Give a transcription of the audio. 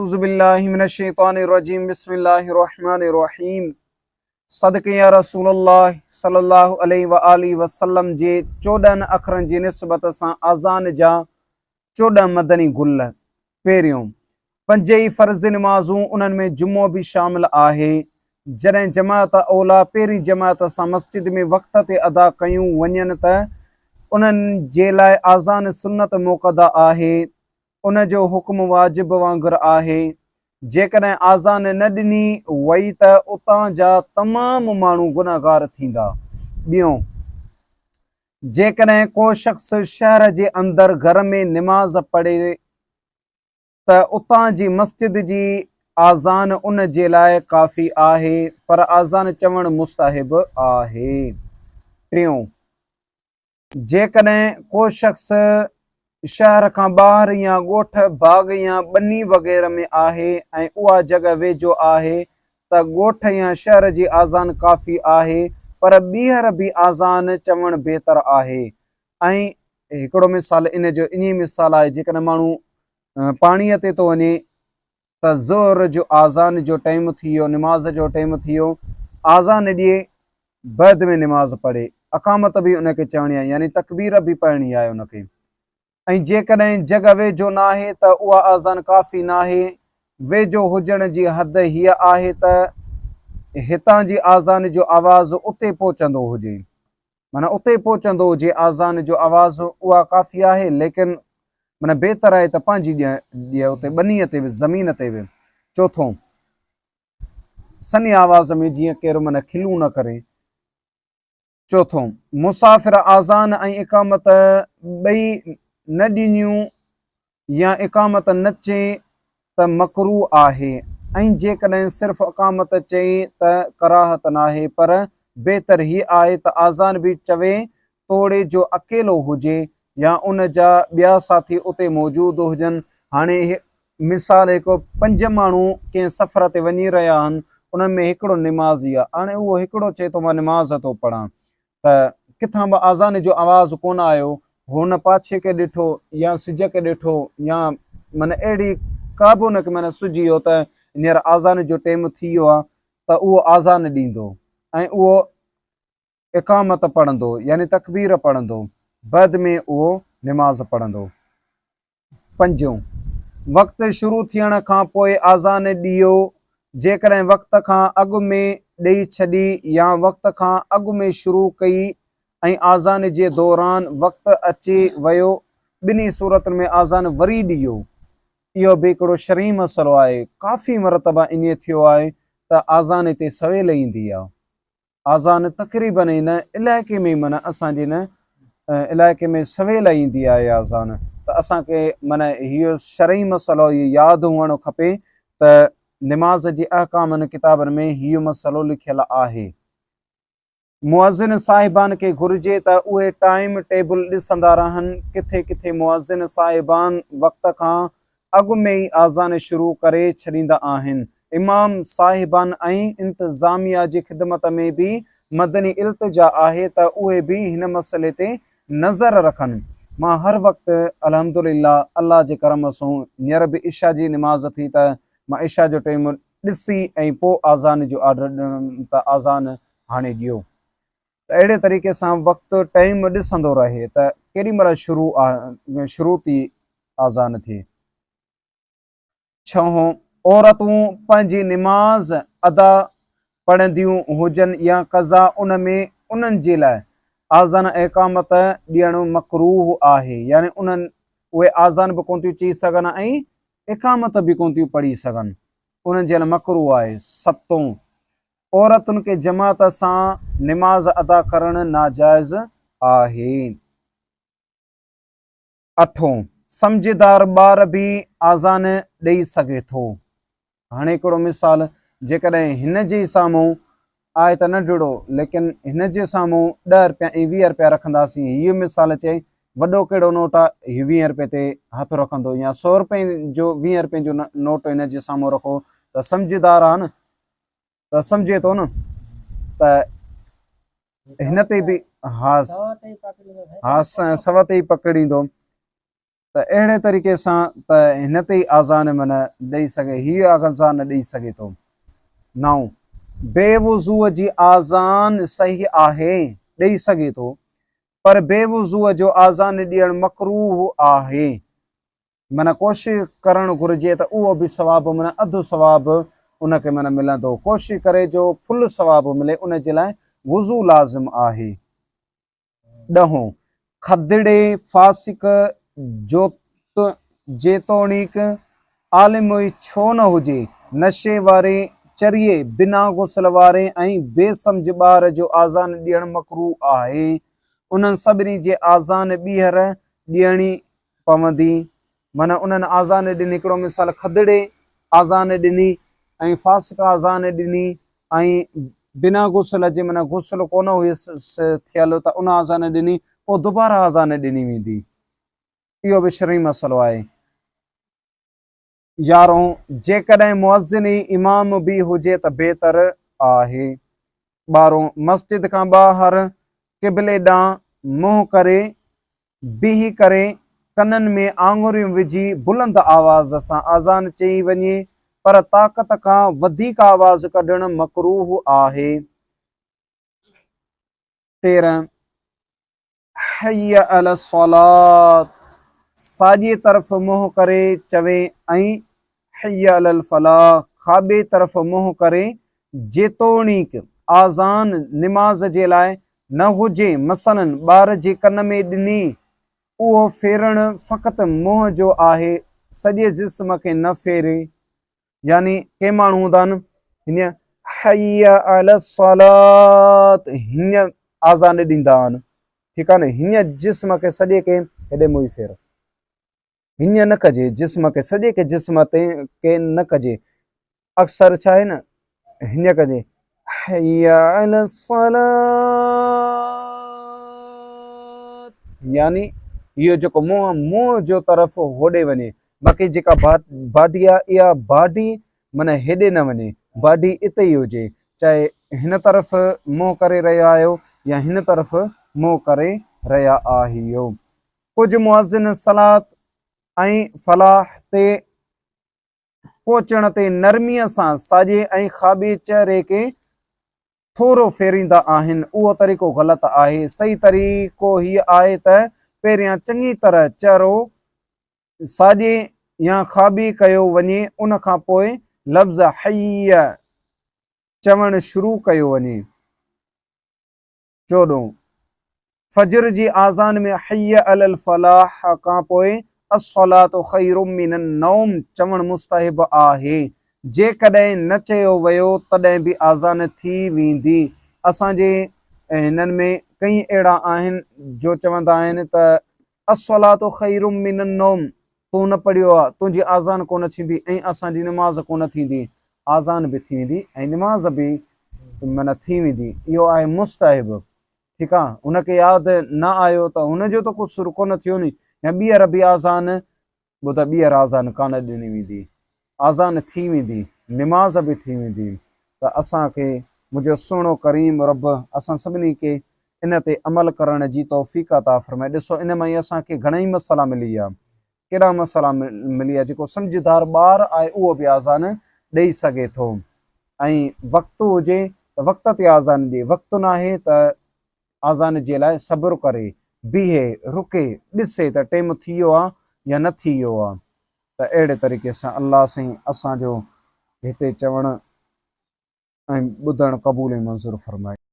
औज़ुबिल्लाहिमिनश्शैतानिर्रजीम बिस्मिल्लाहिर्रहमानिर्रहीम। सदक़े या रसूलल्लाह सल्लल्लाहु अलैहि व आलिहि वसल्लम जे 14 अखरनि जी निस्बत सां आज़ान जा 14 मदनी गुल। पहिरियों, 5 ई फ़र्ज़ नमाज़ूं, उन्हनि में जुमो बि शामिल आहे। जॾहिं जमात औला पहिरीं जमात सां मस्जिद में वक़्त ते अदा कयूं वञनि त उन्हनि जे लाइ आज़ान सुन्नत मुक़दा आहे। उन जो हुक्म वाजिब वांगुरु आहे। जेकॾहिं आज़ान न ॾिनी वई त उतां जा तमामु माण्हू गुनहगार थींदा। ॿियों, जेकॾहिं को शख़्स शहर जे अंदरि घर में निमाज़ पढ़े त उतां जी मस्जिद जी आज़ान उन जे लाइ काफ़ी आहे, पर आज़ान चवणु मुस्तहिब आहे। टियों, जेकॾहिं को शख़्स शहर खां ॿाहिरि या ॻोठ बाग़ या ॿनी वग़ैरह में आहे ऐं उहा जॻह वेझो आहे त ॻोठ या शहर जी आज़ान काफ़ी आहे, पर ॿीहर बि आज़ान चवणु बहितर आहे। ऐं हिकिड़ो मिसाल इन जो इन मिसाल आहे, जेकॾहिं माण्हू पाणीअ ते थो वञे त ज़ोहर जो आज़ान जो टाइम थी वियो, निमाज़ जो टाइम थी वियो, आज़ान ॾिए, बैद में निमाज़ पढ़े, अक़ामत बि उनखे चवणी आहे, यानी तकबीर बि पढ़णी आहे उनखे। ऐं जेकॾहिं जॻह वेझो न आहे त उहा आज़ान काफ़ी न आहे। वेझो हुजण जी हद हीअ आहे त हितां जी आज़ान जो आवाज़ु उते पहुचंदो हुजे, माना उते पहुचंदो हुजे आज़ान जो आवाज़ु, उहा काफ़ी आहे। लेकिन माना बहितर आहे त पंहिंजी ॾिए उते ॿनीअ ते बि, ज़मीन ते बि। चोथों, सनी आवाज़ में, जीअं केरु माना खिलूं न करे। चौथों, मुसाफ़िर आज़ान ऐं इक़ामत ॿई न ॾिनियूं या इक़ामत न चए त मकरू आहे, ऐं जेकॾहिं सिर्फ़ु इक़ामत चए त कराहत न आहे, पर बहितर हीअ आहे त आज़ान बि चवे तोड़े जो अकेलो हुजे या उन जा ॿिया साथी उते मौजूदु हुजनि। हाणे मिसाल, हिकु 5 माण्हू कंहिं सफ़र ते वञी रहिया आहिनि, उन्हनि में हिकिड़ो निमाज़ी आहे। हाणे उहो हिकिड़ो चए थो मां निमाज़ थो पढ़ां, त किथां बि आज़ान जो आवाज़ु कोन आयो, हुन पाछे खे ॾिठो या सिज खे ॾिठो, या माना अहिड़ी का बि हुनखे माना सुझी वियो त हींअर आज़ान जो टाइम थी वियो आहे, त उहो आज़ान ॾींदो ऐं उहो इक़ामत पढ़ंदो, यानी तकबीर पढ़ंदो, बैद में उहो निमाज़ पढ़ंदो। 5, वक़्तु शुरू थियण खां पोइ आज़ान ॾियो। जेकॾहिं वक़्त खां अॻु में ॾेई छॾी या वक़्त खां अॻु में शुरू कई ऐं आज़ान जे दौरान वक़्तु अची वियो, ॿिन्ही सूरतुनि में आज़ान वरी ॾियो। इहो बि हिकिड़ो शरई मसइलो आहे। काफ़ी मरतबा ईअं थियो आहे त आज़ान हिते सवेल ईंदी आहे। आज़ान तक़रीबन हिन इलाइक़े में, माना असांजे न इलाइक़े में सवेल ईंदी आहे आज़ान, त असांखे माना इहो शरई मसइलो इहो यादि हुअणु खपे त निमाज़ जे अहकामनि किताबनि में इहो मसइलो लिखियलु आहे। मुअज़िन साहिबान खे घुरिजे त उहे टाइम टेबल ॾिसंदा रहनि। किथे किथे मुअज़िन साहिबान वक़्त खां अॻु में ई आज़ान शुरू करे छॾींदा आहिनि। इमाम साहिबान ऐं इंतिज़ामिया जी ख़िदमत में बि मदनी इल्तिजा आहे त उहे बि हिन मसइले ते नज़र रखनि। मां हर वक़्तु अल्हम्दुलिल्लाह अल्लाह जे करम सां हींअर बि इशा जी निमाज़ थी त मां इशा जो टाइम ॾिसी ऐं पोइ आज़ान जो ऑडर ॾिनमि त आज़ान हाणे ॾियो। त अहिड़े तरीक़े सां वक़्तु टाइम ॾिसंदो रहे त केॾी महिल शुरू थी आज़ान थी। 6, औरतूं पंहिंजी निमाज़ अदा पढ़ंदियूं हुजनि या क़ज़ा, उन्हनि जे लाइ आज़ान इक़ामत ॾियणु मकरूह आहे, यानी उहे आज़ान बि कोन थियूं चई सघनि ऐं इक़ामत बि कोन थियूं पढ़ी सघनि, उन्हनि जे लाइ मकरूह आहे। 7, औरतुनि खे जमात सां निमाज़ अदा करणु नाजाइज़ आहे। 8, सम्झदार ॿार बि आज़ान ॾेई सघे थो। हाणे हिकिड़ो मिसाल, जेकॾहिं हिन जे साम्हूं आहे त नंढड़ो, लेकिन हिन जे साम्हूं 10 रुपया ऐं 20 रुपया रखंदासीं, हीअ मिसाल चए वॾो कहिड़ो नोट आहे, हीअ 20 रुपये ते हथु रखंदो, या 100 रुपए जो 20 रुपए जो नोट हिन जे साम्हूं रखो, त सम्झदार आहे न, त सम्झे थो न, त हिन ते बि हा सव ते ई पकड़ींदो। त अहिड़े तरीक़े सां त हिन ते ई आज़ान माना ॾेई सघे, हीअ आज़ान ॾेई सघे थो। 9 बेवुज़ूअ जी आज़ान सही आहे, ॾेई सघे थो, पर बेवुज़ूअ जो आज़ान ॾियणु मकरूह आहे। माना कोशिशि करणु घुरिजे त उहो बि सवाबु माना अधु सवाबु उनखे माना मिलंदो। कोशिशि करे जो फुल सवाबु मिले, उन जे लाइ वुज़ू लाज़िम आहे। 10 खदिड़े फासिक जोत जेतोणीक आलिम छो न हुजे, नशे वारे चरिये बिना गुसल वारे ऐं बेसम्झ ॿार जो आज़ान ॾियणु मकरूह आहे। उन्हनि सभिनी जे आज़ान ॿीहर ॾियणी पवंदी। माना उन्हनि आज़ान ॾिनी, हिकिड़ो मिसाल खदिड़े आज़ान ॾिनी ऐं फासिक आज़ान ॾिनी ऐं बिना गुसल जे माना गुसल कोन हुयसि थियल त उन आज़ान ॾिनी, पोइ दुबारा आज़ान ॾिनी वेंदी। इहो बि शरई मसइलो आहे। 11 जेकॾहिं मुअज़्ज़िन इमाम बि हुजे त बहितर आहे। 12 मस्जिद खां ॿाहिरि क़िबले ॾांहुं मुंहुं करे बीही करे कननि में आङुरियूं विझी बुलंद आवाज़ सां आज़ान चई वञे, पर ताक़त खां वधीक आवाज़ कढणु मकरूह आहे। 13 हय्य अल सलात साॼे तरफ़ मुंहुं करे चवे ऐं हय्य अल फलाह खाॿे तरफ़ मुंहुं करे, जेतोणीक आज़ान निमाज़ जे लाइ न हुजे। मसलन ॿार जे कन में ॾिनी, उहो फेरणु फ़क़ति मुंहं जो आहे, सॼे जिस्म खे न फेरे। यानी के माण्हू हूंदा आहिनि हीअं हय्य अल सलात हीअं आज़ान ॾींदा आहिनि, ठीकु आहे न, हीअं जिस्म खे सॼे खे हेॾे मुंहुं फेर, हीअं न कजे, जिस्म खे सॼे खे जिस्म ते के न कजे। अक्सर छा आहे न हीअं कजे हय्य अल सलात, यानी इहो जेको मुंहं जो तरफ़ होॾे वञे, बाक़ी जेका बाडी आहे इहा बाडी माना हेॾे न वञे, बाडी इते ई हुजे, चाहे हिन तरफ़ मुंहुं करे रहिया आहियो या हिन तरफ़ मुंहुं करे रहिया आहियो। कुझु मुअज़्ज़िन सलात ऐं फलाह ते पहुचण ते नरमीअ सां साॼे ऐं खाॿे चहिरे खे थोरो फेरींदा आहिनि, उहो तरीक़ो ग़लति आहे। सही तरीक़ो हीअ आहे त पहिरियां चङी तरह चहिरो साॼे या खाॿे कयो वञे, उन खां पोइ लफ़्ज़ हय्य चवणु शुरू कयो वञे। 14 फजर जी आज़ान में हय्य अल फलाह खां पोइ अस्सलातु खैरुम मिनन नौम चवणु मुस्तहब आहे। जेकॾहिं न चयो वियो तॾहिं बि आज़ान थी वेंदी। असांजे हिननि में कई अहिड़ा आहिनि जो चवंदा आहिनि त अस्सलातु खैरुम मिनन नौम, तूं न पढ़ियो आहे, तुंहिंजी आज़ान कोन थींदी ऐं असांजी निमाज़ कोन थींदी। आज़ान बि थी वेंदी ऐं निमाज़ बि माना थी वेंदी, इहो आहे मुस्तहब, ठीकु आहे। हुनखे यादि न आयो त हुनजो त कुझु सुर कोन थियो नी, या ॿीहर बि आज़ान ॿुध, ॿीहर आज़ान कान ॾिनी वेंदी, आज़ान थी वेंदी, निमाज़ बि थी वेंदी। त असांखे मुंहिंजो सुहिणो करीम रब असां सभिनी खे इन ते अमल करण जी तौफ़ीक़ अता फ़रमाए। ॾिसो इन मां ई असांखे घणेई मसइला मिली आहे, कहिड़ा मसइला मिली आहे। जेको सम्झदार ॿार आहे उहो बि आज़ान ॾेई सघे थो, ऐं वक़्तु हुजे त वक़्त ते आज़ान ॾिए, वक़्तु न आहे त आज़ान जे लाइ सब्र करे, बीहे, रुके, ॾिसे त टाइम थी वियो आहे या न थी वियो आहे। त अहिड़े तरीक़े सां अलाह साईं असांजो हिते चवणु ऐं ॿुधणु क़बूल ऐं मंज़ूरु फ़रमाए।